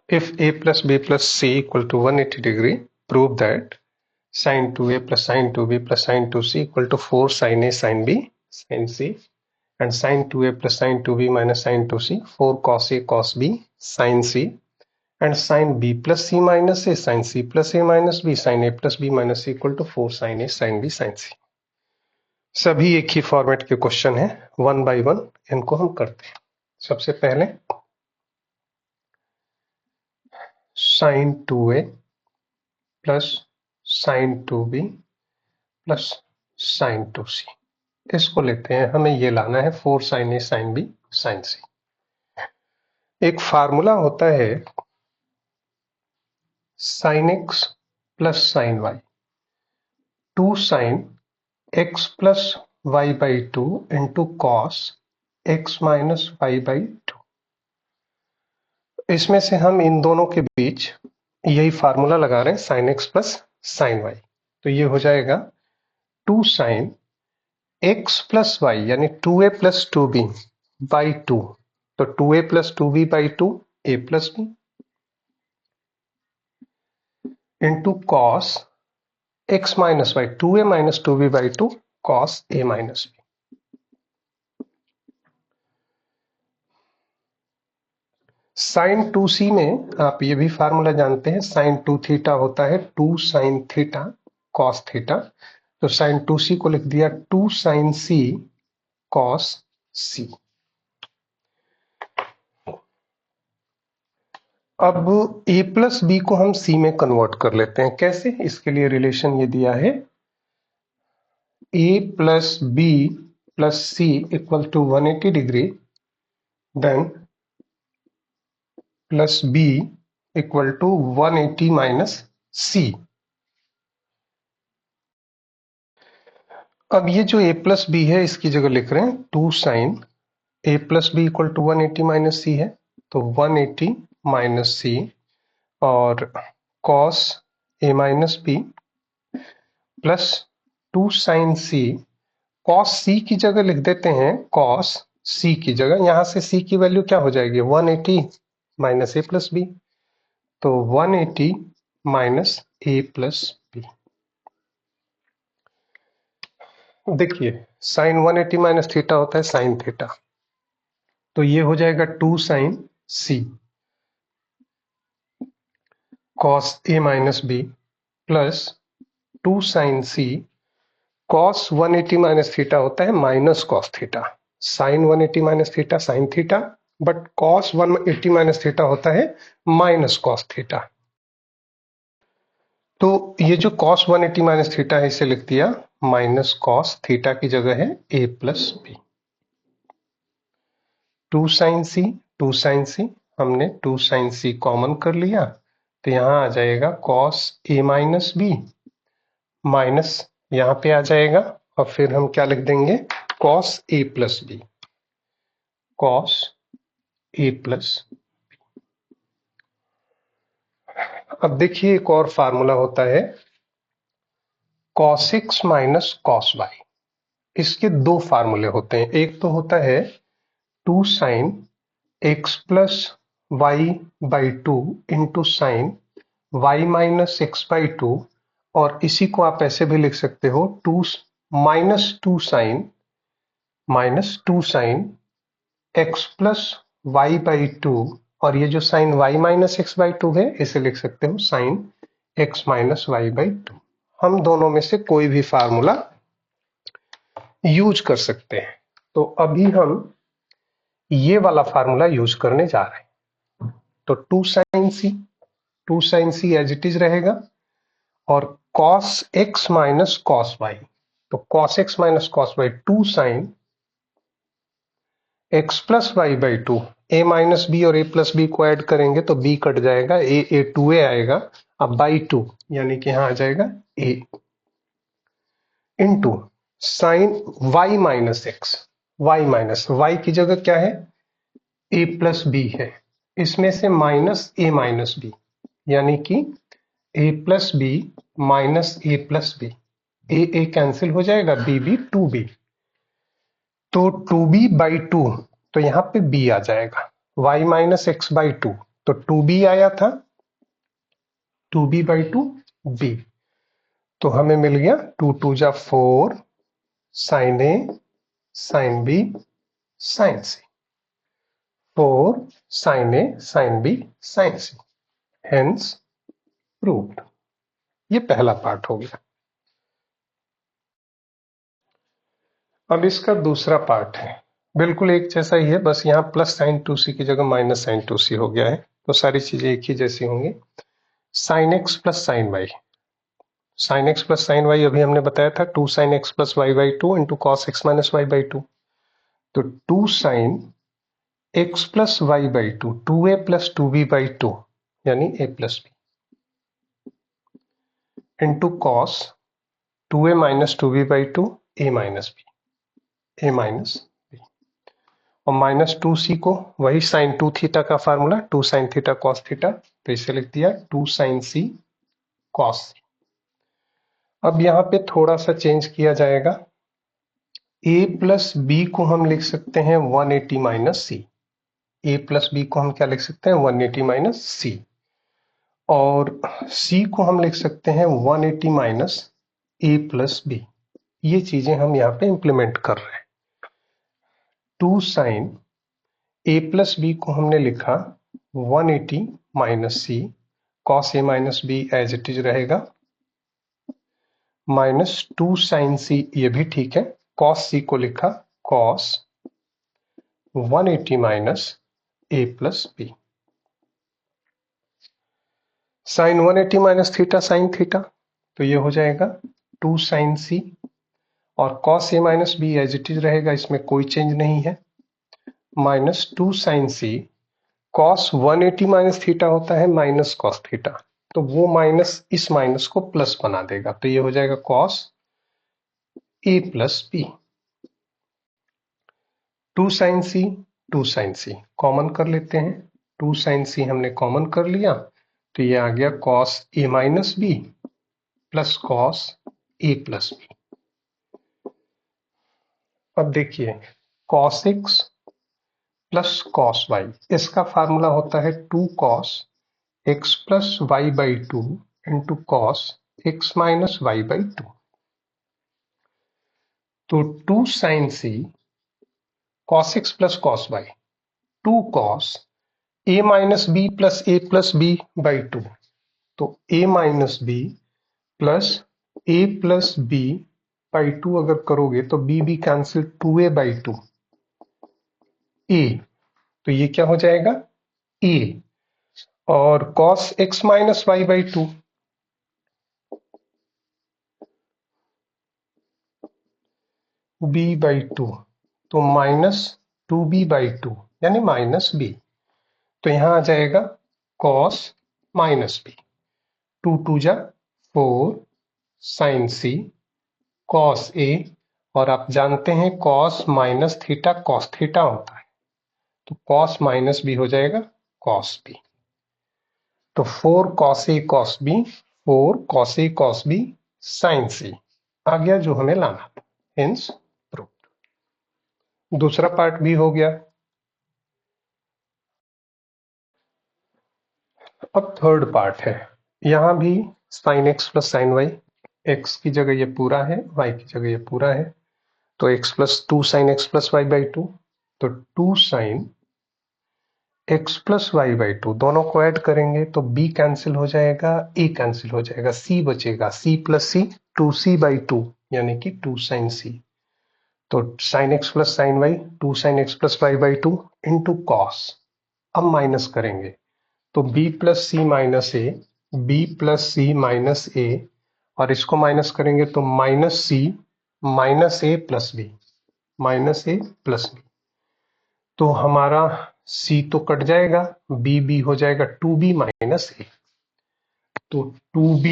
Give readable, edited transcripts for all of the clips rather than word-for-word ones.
If a plus b plus c equal to 180 degree, prove that sin 2a plus sin 2b plus sin 2c equal to 4 sin a sin b sin c, and sin 2a plus sin 2b minus sin 2c 4 cos a cos b sin c, and sin b plus c minus a sin c plus a minus b sin a plus b minus c equal to 4 sin a sin b sin c। सभी एक ही format के question है, one by one इनको हम करते हैं। सबसे पहले sin 2a plus sin 2b plus sin 2c, इसको लेते हैं, हमें ये लाना है 4 sin a sin b sin c। एक फार्मूला होता है sin x plus sin y, 2 sin x plus y by 2 into cos x minus y by 2। इसमें से हम इन दोनों के बीच यही फार्मूला लगा रहे हैं sin x plus sin y, तो ये हो जाएगा 2 sin x प्लस y यानी 2a प्लस 2b बाई 2, तो 2a plus 2b by 2 a plus b into cos x minus y 2a minus 2b by 2 cos a minus b। Sine 2c में आप ये भी फार्मूला जानते हैं, sign 2 theta होता है 2 साइन थीटा कॉस थीटा, तो साइन 2c को लिख दिया 2 साइन c कॉस c। अब a प्लस बी को हम c में कन्वर्ट कर लेते हैं, कैसे? इसके लिए रिलेशन ये दिया है a plus B plus c equal to 180 डिग्री, then plus b equal to 180 minus c। अब ये जो a प्लस बी है इसकी जगह लिख रहे हैं 2 sine a plus B equal to 180 minus c है, तो 180 माइनस c और cos a minus b plus 2 sine c, cos c की जगह लिख देते हैं cos c की जगह, यहां से c की वैल्यू क्या हो जाएगी 180 माइनस a प्लस b, तो 180 माइनस a प्लस b। देखिए साइन 180 माइनस थीटा होता है साइन थीटा, तो ये हो जाएगा 2 sine c cos a minus b plus 2 sine c cos 180 minus theta होता है minus cos theta, sine 180 minus theta sine theta, but cos 180 minus theta होता है माइनस cos थीटा। तो ये जो cos 180 माइनस थीटा है इसे लिख दिया माइनस cos थीटा की जगह है a प्लस बी। 2 साइन सी हमने 2 साइन सी कॉमन कर लिया, तो यहां आ जाएगा cos a minus B minus यहां पे आ जाएगा, और फिर हम क्या लिख देंगे cos a plus B, cos a plus. अब देखिए एक और फार्मूला होता है cos x minus cos y, इसके दो फार्मूले होते हैं, एक तो होता है 2 sine x plus Y by 2 into sine y minus x by 2, और इसी को आप ऐसे भी लिख सकते हो 2 minus 2 sine x plus Y by 2, और ये जो sine y minus x by 2 है इसे लिख सकते हो sine x minus Y by 2। हम दोनों में से कोई भी फार्मूला यूज कर सकते हैं, तो अभी हम ये वाला फार्मूला यूज करने जा रहे हैं। तो 2 sine C as it is रहेगा, और cos x minus cos y, तो cos x minus cos y 2 sine x plus Y by 2, a minus B और a प्लस बी को ऐड करेंगे तो b कट जाएगा, a 2a आएगा, अब बाई 2 यानी कि यहां आ जाएगा a into sine y minus x, y minus y की जगह क्या है a प्लस बी है, इसमें से माइनस a माइनस बी यानी कि a plus B minus a plus B, a cancel हो जाएगा, b 2b, तो 2b बाई 2, तो यहां पे b आ जाएगा, y माइनस एक्स बाई 2, तो 2b आया था, 2b/2 b, तो हमें मिल गया 2 2 जा 4 sin a sin b sin c, 4 sin a sin b sin c, hence proved। ये पहला पार्ट हो गया। अब इसका दूसरा पार्ट है, बिल्कुल एक जैसा ही है, बस यहाँ प्लस साइन 2c की जगह माइनस साइन 2c हो गया है, तो सारी चीजें एक ही जैसी होंगी। Sine x plus sine Y, sine x plus sine Y अभी हमने बताया था 2 sine x plus y/2 into cos x minus y/2, तो 2 sine x plus y/2 2a plus 2b/2 यानी a plus b into cos 2a minus 2b/2 a minus b, a minus b, और minus 2c को वही sign 2 theta का formula 2 sine theta cos theta, तो इसे लिख दिया 2 साइन c कॉस c। अब यहाँ पे थोड़ा सा चेंज किया जाएगा, a प्लस b को हम लिख सकते हैं 180 minus c, a plus b को हम क्या लिख सकते हैं 180 माइनस c, और c को हम लिख सकते हैं 180 माइनस a प्लस b। ये चीजें हम यहाँ पे इंप्लीमेंट कर रहे हैं। 2 साइन a प्लस b को हमने लिखा 180 minus c, cos a minus b as it is रहेगा, माइनस 2 साइन c, ये भी ठीक है, कॉस c को लिखा cos 180 minus a plus b, sine 180 minus theta sine theta, तो ये हो जाएगा 2 साइन c, और cos a minus b as it is रहेगा, इसमें कोई चेंज नहीं है, minus 2 sine c, cos 180 minus theta होता है माइनस कॉस थीटा, तो वो माइनस इस माइनस को प्लस बना देगा, तो ये हो जाएगा cos a plus b। 2 sine c 2 sine c common कर लेते हैं, 2 साइन c हमने कॉमन कर लिया, तो ये आ गया cos a minus b plus cos a plus b। अब देखिए cos x plus cos y, इसका फार्मूला होता है 2 cos x plus y/2 into cos x minus y/2, तो 2 sine c cos x plus cos y, 2 cos a minus b plus a plus b/2, तो a minus b plus a plus b/2 अगर करोगे तो b cancel 2a/2 a, तो ये क्या हो जाएगा a, और cos x minus y/2 b/2, तो माइनस 2b/2 यानी माइनस b, तो यहां आ जाएगा cos माइनस b, 2 2 जा 4 साइन c cos a, और आप जानते हैं cos minus theta cos theta होता है, तो cos माइनस b हो जाएगा cos b, तो 4 cos a cos b, 4 cos a cos b sin c आ गया जो हमें लाना था, हेंस प्रूव्ड। दूसरा पार्ट भी हो गया। अब थर्ड पार्ट है, यहां भी sin x plus sin y, x की जगह ये पूरा है, y की जगह ये पूरा है, तो x plus 2 sin x plus y/2, तो 2 sin x प्लस y/2 दोनों को ऐड करेंगे तो b कैंसिल हो जाएगा, a कैंसिल हो जाएगा, c बचेगा, c प्लस c 2c/2 यानी कि 2 sin c, तो sin x plus sin y 2 sin x plus y/2 into cos, अब माइनस करेंगे तो b plus C minus A, b plus C minus A, और इसको माइनस करेंगे तो minus C minus A plus B, minus A plus B, तो हमारा c तो कट जाएगा, b हो जाएगा 2b माइनस ए, तो 2b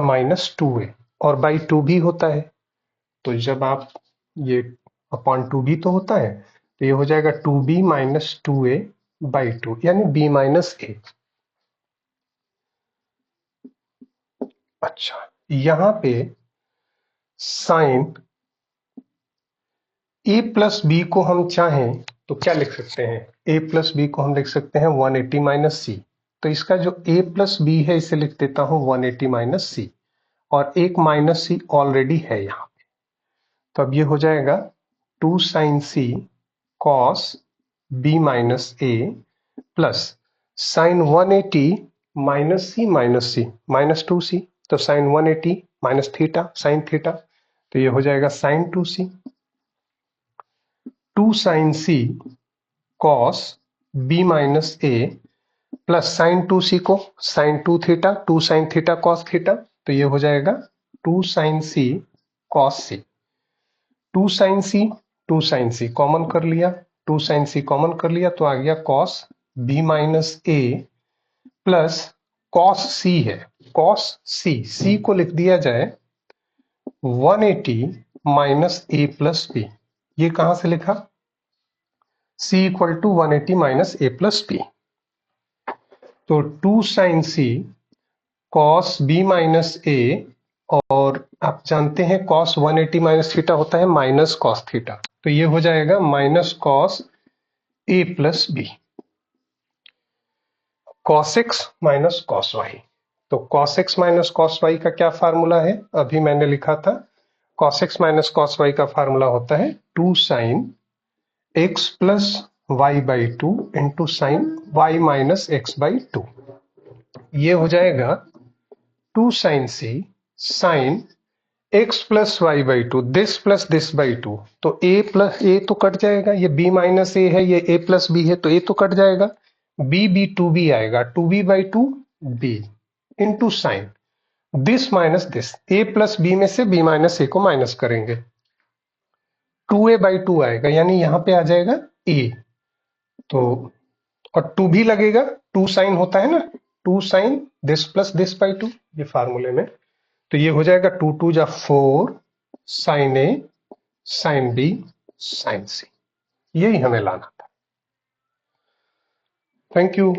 माइनस 2a, और बाई 2 भी होता है, तो जब आप ये अपॉन 2b तो होता है, तो ये हो जाएगा 2b माइनस 2a/2 यानी b माइनस ए। अच्छा, यहां पे साइन a प्लस b को हम चाहें तो क्या लिख सकते हैं, a प्लस बी को हम लिख सकते हैं 180 माइनस सी। तो इसका जो a प्लस बी है इसे लिख देता हूं 180 माइनस सी, और एक माइनस सी ऑलरेडी है यहाँ पे। तो अब ये हो जाएगा 2 sine C cos B minus A plus sine 180 minus C minus 2c। तो sine 180 minus theta sine theta, तो ये हो जाएगा sine 2c। 2 sine C cos B minus A plus sine 2c को sine 2 theta 2 sine theta cos theta, तो ये हो जाएगा 2 sine C cos C. 2 sine C common कर लिया, 2 साइन सी कॉमन कर लिया तो आ गया cos B minus A plus cos सी है, कॉस सी को लिख दिया जाए 180 माइनस ए प्लस बी। ये कहां से लिखा, c equal to 180 minus A plus B. तो 2 sine C cos B minus A, और आप जानते हैं कॉस 180 माइनस थीटा होता है माइनस कॉस थीटा, तो ये हो जाएगा minus cos A plus B. Cos x minus cos y, तो cos x minus cos y का क्या फार्मूला है, अभी मैंने लिखा था। Cos x minus cos y का फार्मूला होता है 2 sine x plus Y by two into sine y minus x by two. ये हो जाएगा 2 sine C sine x plus Y by two, this plus this by two. तो ए plus ए तो cut जाएगा, ये बी माइनस ए है, ये ए प्लस बी है, तो ए तो कट जाएगा, बी टू बी आएगा, two B by two B into sine this minus this, A plus B में से बी माइनस ए को माइनस करेंगे, 2a बाई टू आएगा, यानी यहां पे आ जाएगा ए। तो और टू भी लगेगा, 2 साइन होता है ना, 2 sine this plus this by two, ये फार्मूले में। तो ये हो जाएगा 2 2 जा 4 साइन ए साइन बी साइन सी, यही हमें लाना था। Thank you.